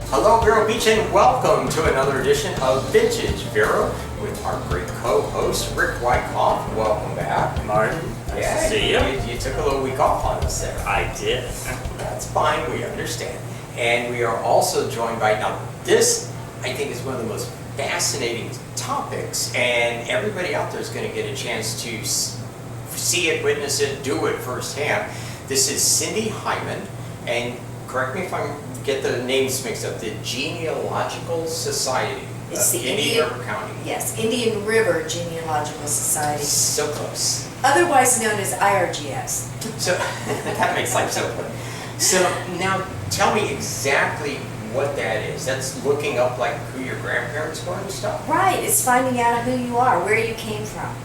Hello, Vero Beach, and welcome to another edition of Vintage Vero with our great co-host, Rick Wyckoff. Welcome back. Martin, nice to see you. You took a little week off on us there. I did. That's fine, we understand. And we are also joined by, now this I think is one of the most fascinating topics, and everybody out there is going to get a chance to see it, witness it, do it firsthand. This is Cindy Hineman, and correct me if I get the names mixed up, the Genealogical Society of Indian River County. Yes, Indian River Genealogical Society. So close. Otherwise known as IRGS. So that makes life simpler. So now tell me exactly what that is. That's looking up like who your grandparents were and stuff? Right, it's finding out who you are, where you came from.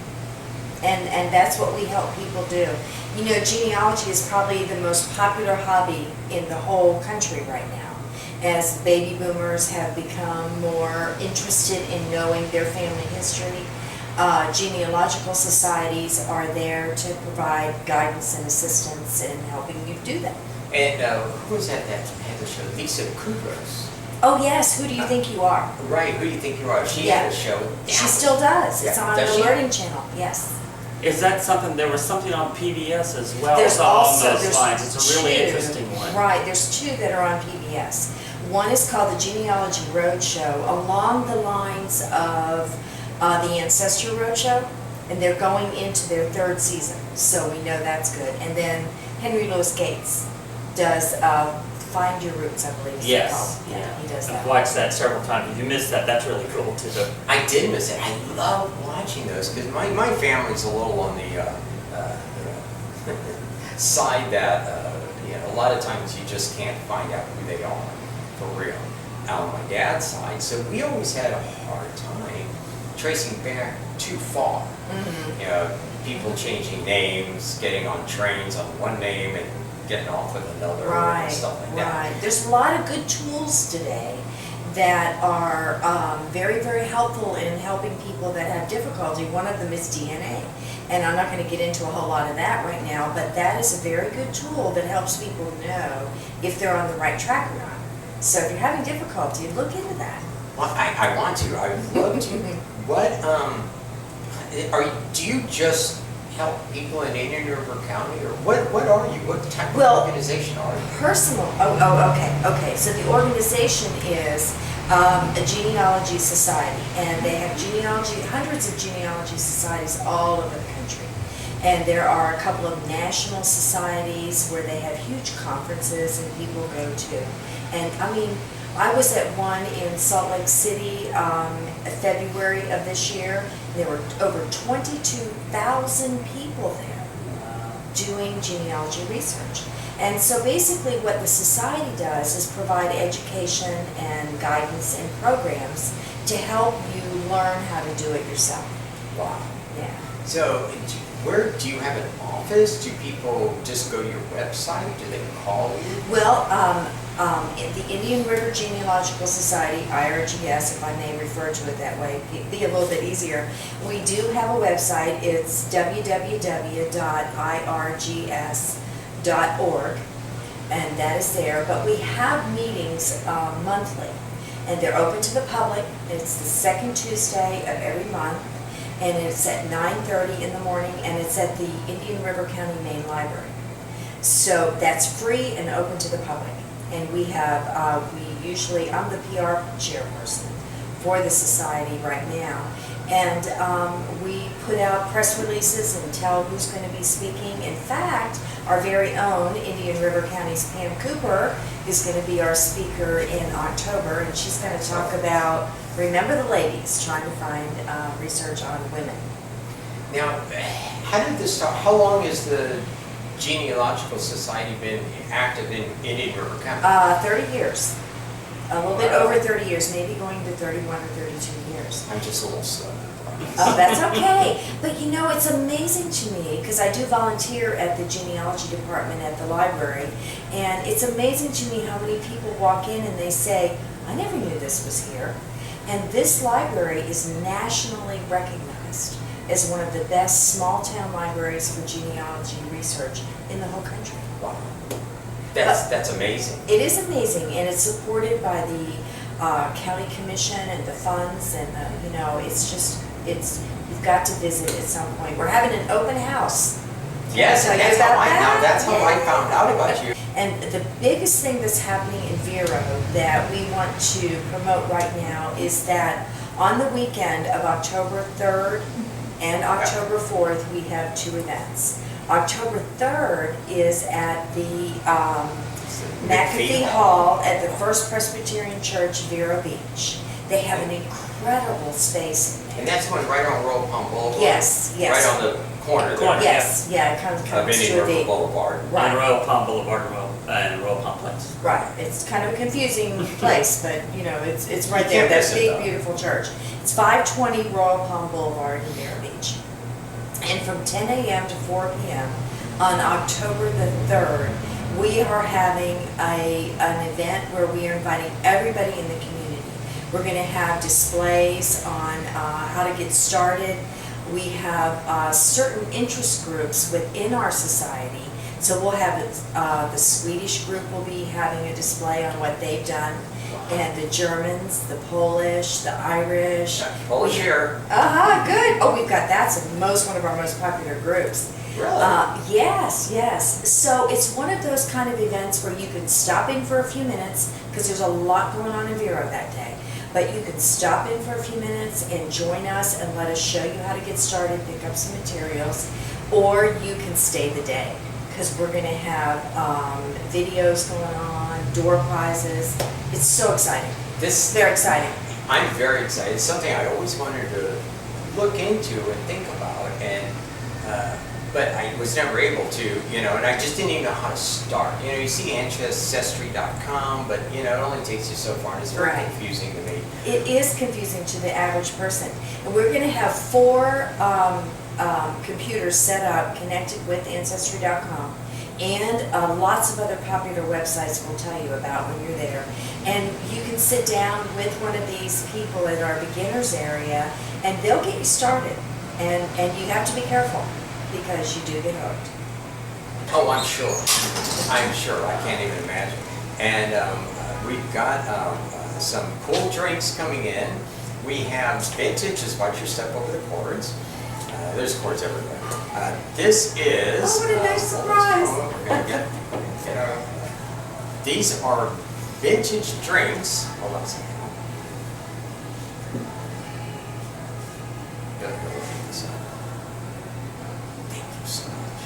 And that's what we help people do. You know, genealogy is probably the most popular hobby in the whole country right now, as baby boomers have become more interested in knowing their family history. Genealogical societies are there to provide guidance and assistance in helping you do that. And who was that had the show? Lisa Kudros. Oh yes, who do you think you are? Right, who do you think you are? She had a show. She still does. It's on Does the she? Learning Channel, yes. Is that something, there was something on PBS as well There's along also, those lines. It's a really interesting one. Right, there's two that are on PBS. One is called the Genealogy Roadshow, along the lines of the Ancestor Roadshow, and they're going into their third season, so we know that's good. And then Henry Louis Gates does Find Your Roots, I believe. Yes, Yeah, he does that. I've watched that several times. If you missed that, that's really cool too. I did miss it. I love watching those because my family's a little on the side that a lot of times you just can't find out who they are for real. On my dad's side, so we always had a hard time tracing back too far. Mm-hmm. You know, people changing names, getting on trains on one name and getting off with another, Right, and stuff like that. right. There's a lot of good tools today that are very, very helpful in helping people that have difficulty. One of them is DNA, and I'm not going to get into a whole lot of that right now, but that is a very good tool that helps people know if they're on the right track or not. So if you're having difficulty, look into that. Well, I want to. I would love to. What do you just help people in Indian River County, or what are you? What type of organization are you? Okay. So the organization is a genealogy society, and they have hundreds of genealogy societies all over the country. And there are a couple of national societies where they have huge conferences and people go to. And I mean, I was at one in Salt Lake City February of this year. There were over 22,000 people there doing genealogy research. And so basically what the society does is provide education and guidance and programs to help you learn how to do it yourself. Wow. Yeah. So, where do you have an office? Do people just go to your website? Do they call you? Well, the Indian River Genealogical Society, IRGS, if I may refer to it that way, be a little bit easier. We do have a website. It's www.irgs.org, and that is there. But we have meetings monthly, and they're open to the public. It's the second Tuesday of every month, and it's at 9:30 in the morning, and it's at the Indian River County Main Library. So that's free and open to the public. And we have, I'm the PR chairperson for the society right now. And we put out press releases and tell who's going to be speaking. In fact, our very own Indian River County's Pam Cooper is going to be our speaker in October, and she's going to talk about Remember the Ladies, trying to find research on women. Now, how did this start? How long has the Genealogical Society been active in Indian River County? 30 years. A little bit over 30 years, maybe going to 31 or 32 years. I'm just a little slow. Oh, that's okay. But you know, it's amazing to me because I do volunteer at the genealogy department at the library, and it's amazing to me how many people walk in and they say, I never knew this was here. And this library is nationally recognized as one of the best small town libraries for genealogy research in the whole country. Wow. That's amazing. It is amazing, and it's supported by the county commission and the funds, and you've got to visit at some point. We're having an open house. Yes, and that's how I found out about you. And the biggest thing that's happening in Vero that we want to promote right now is that on the weekend of October 3rd and October 4th, we have 2 events. October 3rd is at the McAfee Hall at the First Presbyterian Church, Vero Beach. They have an incredible space in there. And that's one right on Royal Palm Boulevard? Yes. Right on the corner there. Yes, yeah, it comes to the... Boulevard. Right. And Royal Palm Boulevard and Royal Palm Place. Right, it's kind of a confusing place, but it's right You there, can't that miss it, big, though. beautiful church. It's 520 Royal Palm Boulevard in Vero Beach. And from 10 a.m. to 4 p.m. on October the 3rd, we are having an event where we are inviting everybody in the community. We're going to have displays on how to get started. We have certain interest groups within our society. So we'll have the Swedish group will be having a display on what they've done, and the Germans, the Polish, the Irish. Polish here. Good. Oh, we've got that's one of our most popular groups. Really? Yes. So it's one of those kind of events where you can stop in for a few minutes, because there's a lot going on in Vero that day. But you can stop in for a few minutes and join us and let us show you how to get started, pick up some materials, or you can stay the day, because we're going to have videos going on, door prizes. It's so exciting. Very exciting. I'm very excited. It's something I always wanted to look into and think about, but I was never able to, and I just didn't even know how to start. You see ancestry.com, but it only takes you so far, and it's very confusing to me. It is confusing to the average person. And we're going to have 4 computers set up connected with ancestry.com, and lots of other popular websites we'll tell you about when you're there. And you can sit down with one of these people at our beginners area, and they'll get you started. And you have to be careful, because you do get hooked. Oh, I'm sure. I can't even imagine. And we've got some cool drinks coming in. We have vintage. Just watch your step over the cords. There's cords everywhere. This is... Oh, what a nice surprise. We're going to get our... These are vintage drinks. Hold on a second. Thank you so much.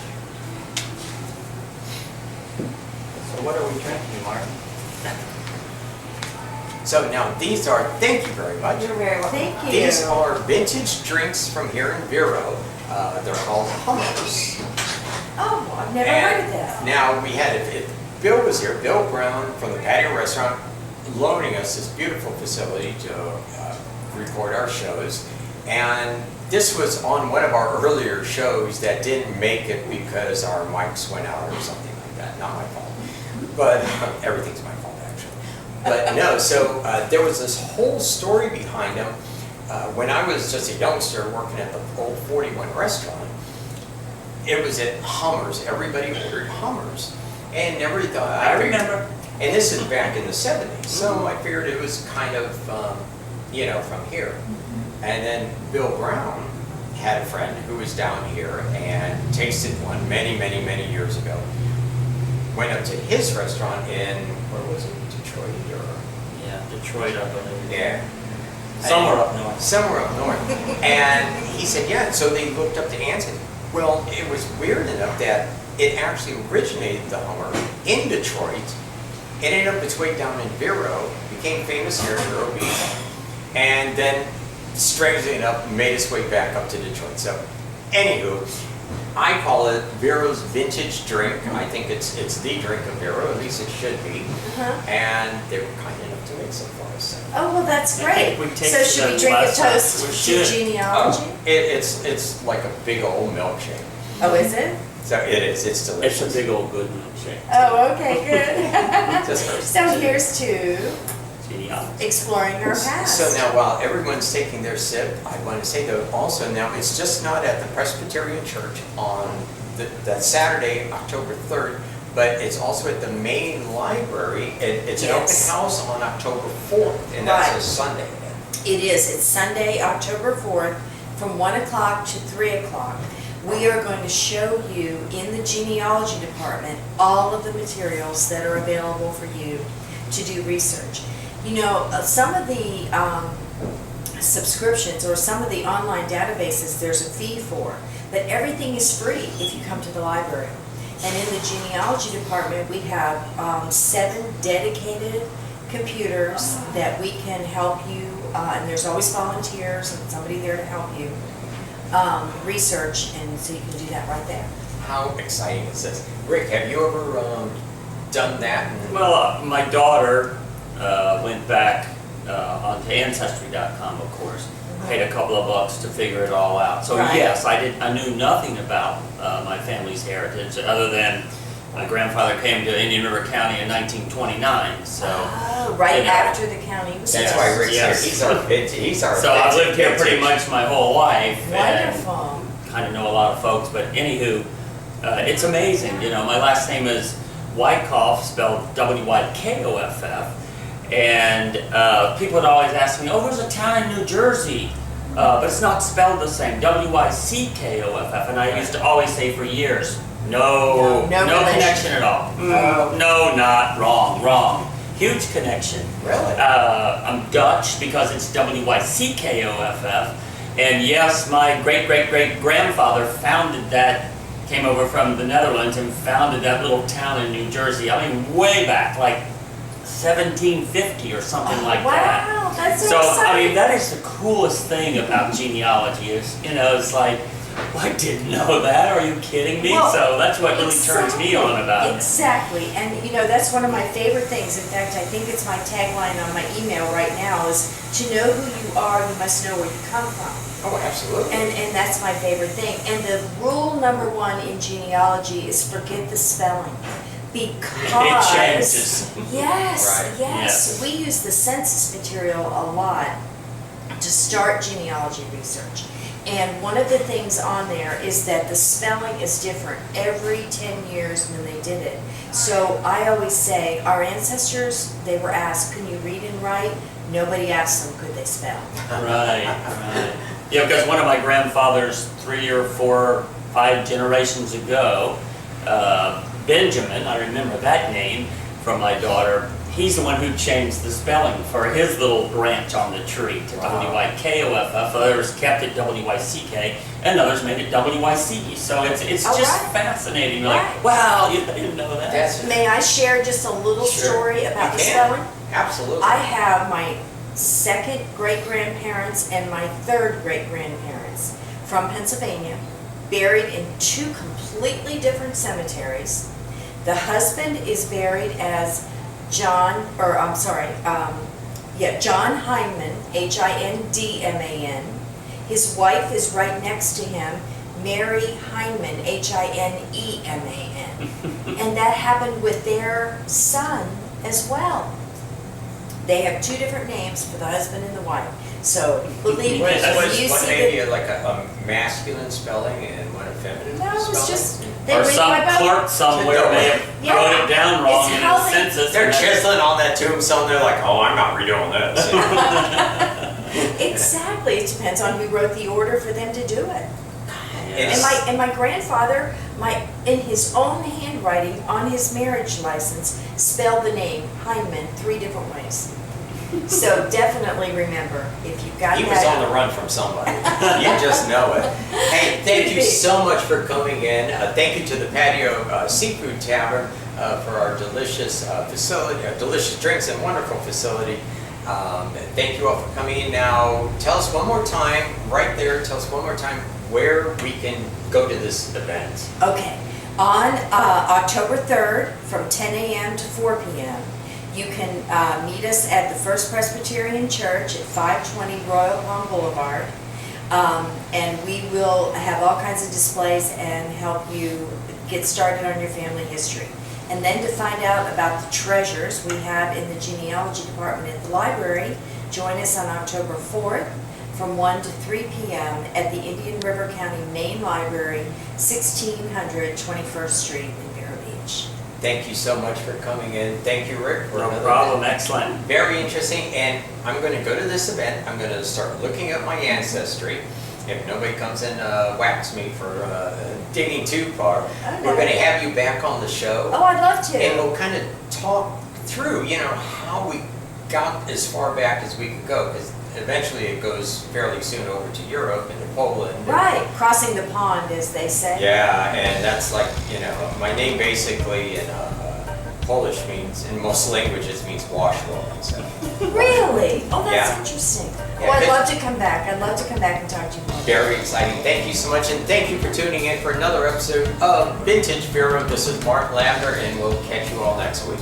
So what are we drinking, Martin? So now these are, thank you very much. You're very welcome. Thank you. These are vintage drinks from here in Vero. They're called Hummers. Oh, I've never heard of this. Now we had, if Bill was here, Bill Brown from the Patio Restaurant, loaning us this beautiful facility to record our shows. And this was on one of our earlier shows that didn't make it because our mics went out or something like that. Not my fault. But everything's my fault, actually. But no, so there was this whole story behind them. When I was just a youngster working at the old 41 restaurant, it was at Hummers. Everybody ordered Hummers. And never thought... I remember. And this is back in the 70s. So I figured it was kind of, from here. And then Bill Brown had a friend who was down here and tasted one many, many, many years ago. Went up to his restaurant in, where was it, Detroit or? Yeah, Detroit, I believe. Yeah. Somewhere up north. Somewhere up north. And he said, yeah, so they looked up the answers. Well, it was weird enough that it actually originated, the Hummer, in Detroit. It ended up its way down in Vero, became famous here in Vero Beach, and then, strangely enough, made its way back up to Detroit. So, anywho, I call it Vero's vintage drink. I think it's the drink of Vero, at least it should be. And they were kind enough to make some for us. So. Oh, well, that's great. we So should we drink a toast to genealogy? It's like a big old milkshake. Oh, is it? So it is. It's delicious. It's a big old good milkshake. Oh, okay, good. Just first. So here's to Genealogy. exploring our past. So now, while everyone's taking their sip, I want to say though, also now, it's just not at the Presbyterian Church on that Saturday, October 3rd. but it's also at the main library. It's an open Yes. house on October 4th, and that's Right. a Sunday. It is. It's Sunday, October 4th, from 1 o'clock to 3 o'clock. We are going to show you in the genealogy department all of the materials that are available for you to do research. You know, some of the subscriptions or some of the online databases there's a fee for, but everything is free if you come to the library. And in the genealogy department, we have 7 dedicated computers that we can help you, and there's always volunteers and somebody there to help you research, and so you can do that right there. How exciting is this? Rick, have you ever done that? Well, my daughter went back onto Ancestry.com, of course. Paid a couple of bucks to figure it all out. So Right. yes, I knew nothing about my family's heritage other than my grandfather came to Indian River County in 1929. So Right you know. after the county was. That's Yes, why Rick's yes. here. He's our so I've lived here pretty vintage. much my whole life. Wonderful. And kind of know a lot of folks, but anywho, it's amazing. You know, my last name is Wyckoff, spelled W-Y-K-O-F-F. And people would always ask me, oh, there's a town in New Jersey, but it's not spelled the same, W-Y-C-K-O-F-F. And I used to always say for years, no No relation. connection at all. No, not wrong. Huge connection. Really? I'm Dutch because it's W-Y-C-K-O-F-F. And yes, my great-great-great-grandfather founded that, came over from the Netherlands and founded that little town in New Jersey. I mean, way back, like 1750 or something like that. Wow, that's so So, I exciting. mean, that is the coolest thing about genealogy is, you know, it's like, well, I didn't know that. Are you kidding me? Well, So that's what really turns me on about it. Exactly, and you know, that's one of my favorite things. In fact, I think it's my tagline on my email right now is, to know who you are, you must know where you come from. Oh, absolutely. And that's my favorite thing. And the rule number 1 in genealogy is forget the spelling. Because It changes. Yes, Right. yes. We use the census material a lot to start genealogy research. And one of the things on there is that the spelling is different every 10 years when they did it. So I always say, our ancestors, they were asked, can you read and write? Nobody asked them, could they spell? Right. Yeah, because one of my grandfathers, 3 or 4 or 5 generations ago, Benjamin, I remember that name from my daughter, he's the one who changed the spelling for his little branch on the tree to W-Y-K-O-F-F. Others kept it W-Y-C-K, and others made it W-Y-C. So it's Oh, just right. fascinating. You're Right. like, wow, you didn't know that. That's May I share just a little Sure. story about You the can. spelling? Absolutely. I have my 2nd great-grandparents and my 3rd great-grandparents from Pennsylvania, buried in 2 completely different cemeteries. The husband is buried as John Hineman, H-I-N-D-M-A-N. His wife is right next to him, Mary Hineman, H-I-N-E-M-A-N. And that happened with their son as well. They have 2 different names for the husband and the wife. So believe me, Wait, when Was you one see maybe the... like a masculine spelling and one a feminine No, spelling? it's just, they Or read some my Bible. clerk somewhere may have Yeah. wrote it down wrong It's in how the they- census. They're and that's- chiseling on that tombstone. They're like, oh, I'm not redoing this. Exactly, it depends on who wrote the order for them to do it. It's- And my grandfather, in his own handwriting on his marriage license, spelled the name Hineman 3 different ways. So definitely remember, if you've got He was on the that. run from somebody. You just know it. Hey, thank you so much for coming in. Thank you to the Patio Seafood Tavern for our delicious facility, delicious drinks and wonderful facility. Thank you all for coming in. Now, tell us one more time, right there, tell us one more time where we can go to this event. Okay, on October 3rd from 10 a.m. to 4 p.m., you can meet us at the First Presbyterian Church at 520 Royal Palm Boulevard. And we will have all kinds of displays and help you get started on your family history. And then to find out about the treasures we have in the genealogy department at the library, join us on October 4th from 1 to 3 p.m. at the Indian River County Main Library, 1600 21st Street in Vero Beach. Thank you so much for coming in. Thank you, Rick. For No another problem, event. excellent. Very interesting, and I'm going to go to this event. I'm going to start looking at my ancestry. If nobody comes and whacks me for digging too far, Okay. we're going to have you back on the show. Oh, I'd love to. And we'll kind of talk through, how we got as far back as we could go, because eventually it goes fairly soon over to Europe and to Poland. Right, crossing the pond, as they say. Yeah, and that's like, my name basically in Polish means, in most languages, means washwoman, so. Really? Oh, that's Yeah. interesting. Yeah, Well, I'd but- love to come back. I'd love to come back and talk to you more. Very exciting. Thank you so much, and thank you for tuning in for another episode of Vintage Vero. This is Mark Lavender, and we'll catch you all next week.